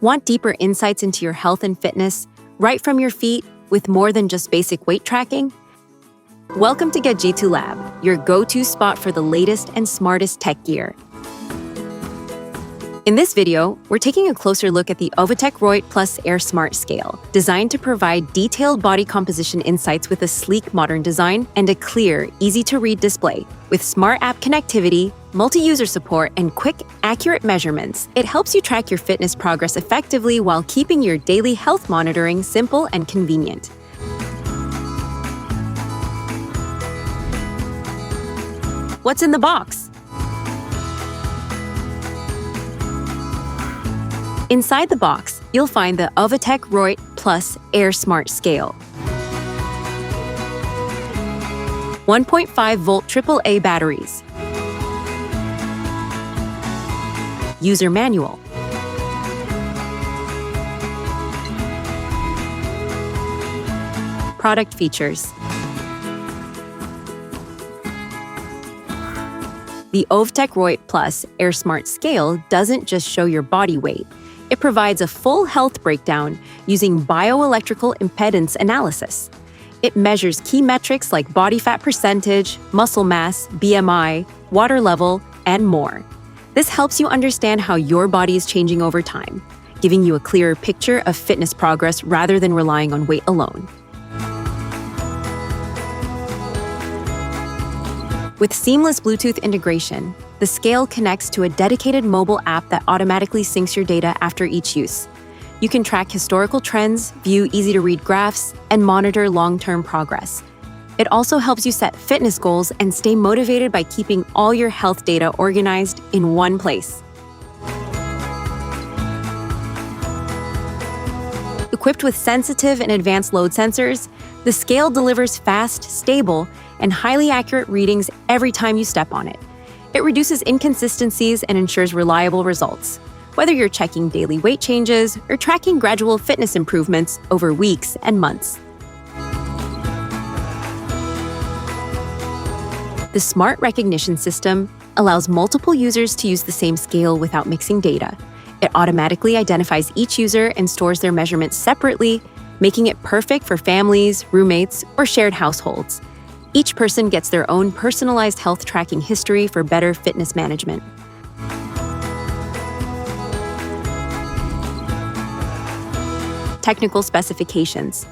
Want deeper insights into your health and fitness, right from your feet, with more than just basic weight tracking? Welcome to Gadgeto Lab, your go-to spot for the latest and smartest tech gear. In this video, we're taking a closer look at the Ovutek Royyt Plus Air Smart Scale, designed to provide detailed body composition insights with a sleek, modern design and a clear, easy-to-read display. With smart app connectivity, multi-user support, and quick, accurate measurements, it helps you track your fitness progress effectively while keeping your daily health monitoring simple and convenient. What's in the box? Inside the box, you'll find the Ovutek Royyt Plus Air Smart Scale. 1.5-volt AAA batteries. User manual. Product features. The Ovutek Royyt Plus Air Smart Scale doesn't just show your body weight. It provides a full health breakdown using bioelectrical impedance analysis. It measures key metrics like body fat percentage, muscle mass, BMI, water level, and more. This helps you understand how your body is changing over time, giving you a clearer picture of fitness progress rather than relying on weight alone. With seamless Bluetooth integration, the scale connects to a dedicated mobile app that automatically syncs your data after each use. You can track historical trends, view easy-to-read graphs, and monitor long-term progress. It also helps you set fitness goals and stay motivated by keeping all your health data organized in one place. Equipped with sensitive and advanced load sensors, the scale delivers fast, stable, and highly accurate readings every time you step on it. It reduces inconsistencies and ensures reliable results, whether you're checking daily weight changes or tracking gradual fitness improvements over weeks and months. The Smart Recognition System allows multiple users to use the same scale without mixing data. It automatically identifies each user and stores their measurements separately, making it perfect for families, roommates, or shared households. Each person gets their own personalized health tracking history for better fitness management. Technical specifications.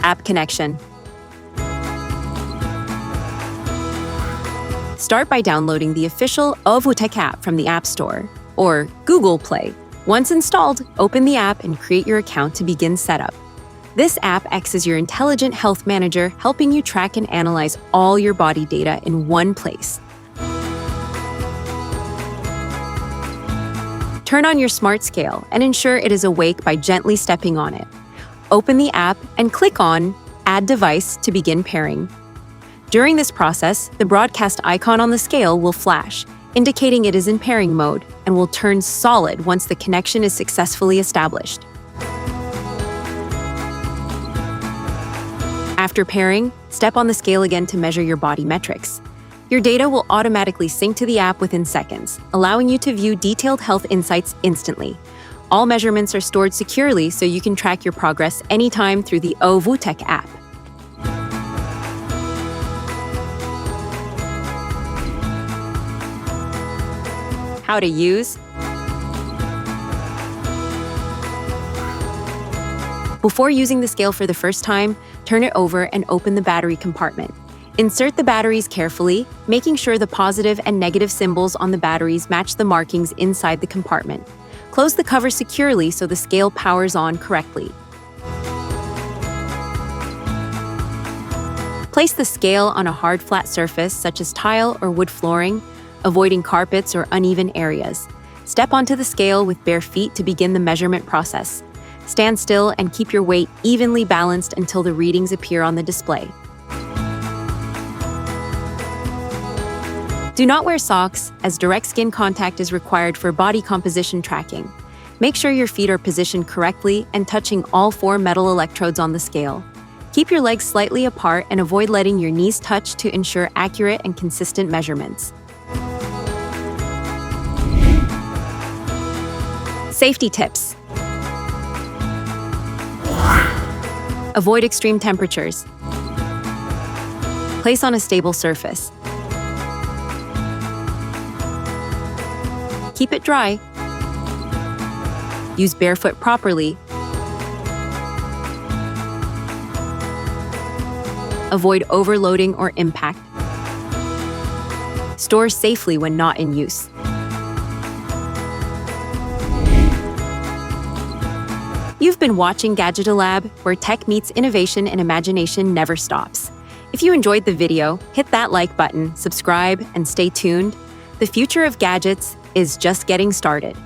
App connection. Start by downloading the official Ovutek app from the App Store or Google Play. Once installed, open the app and create your account to begin setup. This app acts as your intelligent health manager, helping you track and analyze all your body data in one place. Turn on your smart scale and ensure it is awake by gently stepping on it. Open the app and click on Add Device to begin pairing. During this process, the broadcast icon on the scale will flash, indicating it is in pairing mode, and will turn solid once the connection is successfully established. After pairing, step on the scale again to measure your body metrics. Your data will automatically sync to the app within seconds, allowing you to view detailed health insights instantly. All measurements are stored securely so you can track your progress anytime through the Ovutek app. How to use. Before using the scale for the first time, turn it over and open the battery compartment. Insert the batteries carefully, making sure the positive and negative symbols on the batteries match the markings inside the compartment. Close the cover securely so the scale powers on correctly. Place the scale on a hard, flat surface, such as tile or wood flooring. avoiding carpets or uneven areas. Step onto the scale with bare feet to begin the measurement process. Stand still and keep your weight evenly balanced until the readings appear on the display. Do not wear socks, as direct skin contact is required for body composition tracking. Make sure your feet are positioned correctly and touching all 4 metal electrodes on the scale. Keep your legs slightly apart and avoid letting your knees touch to ensure accurate and consistent measurements. Safety tips. Avoid extreme temperatures. Place on a stable surface. Keep it dry. Use barefoot properly. Avoid overloading or impact. Store safely when not in use. You've been watching Gadgeto Lab, where tech meets innovation and imagination never stops. If you enjoyed the video, hit that like button, subscribe, and stay tuned. The future of gadgets is just getting started.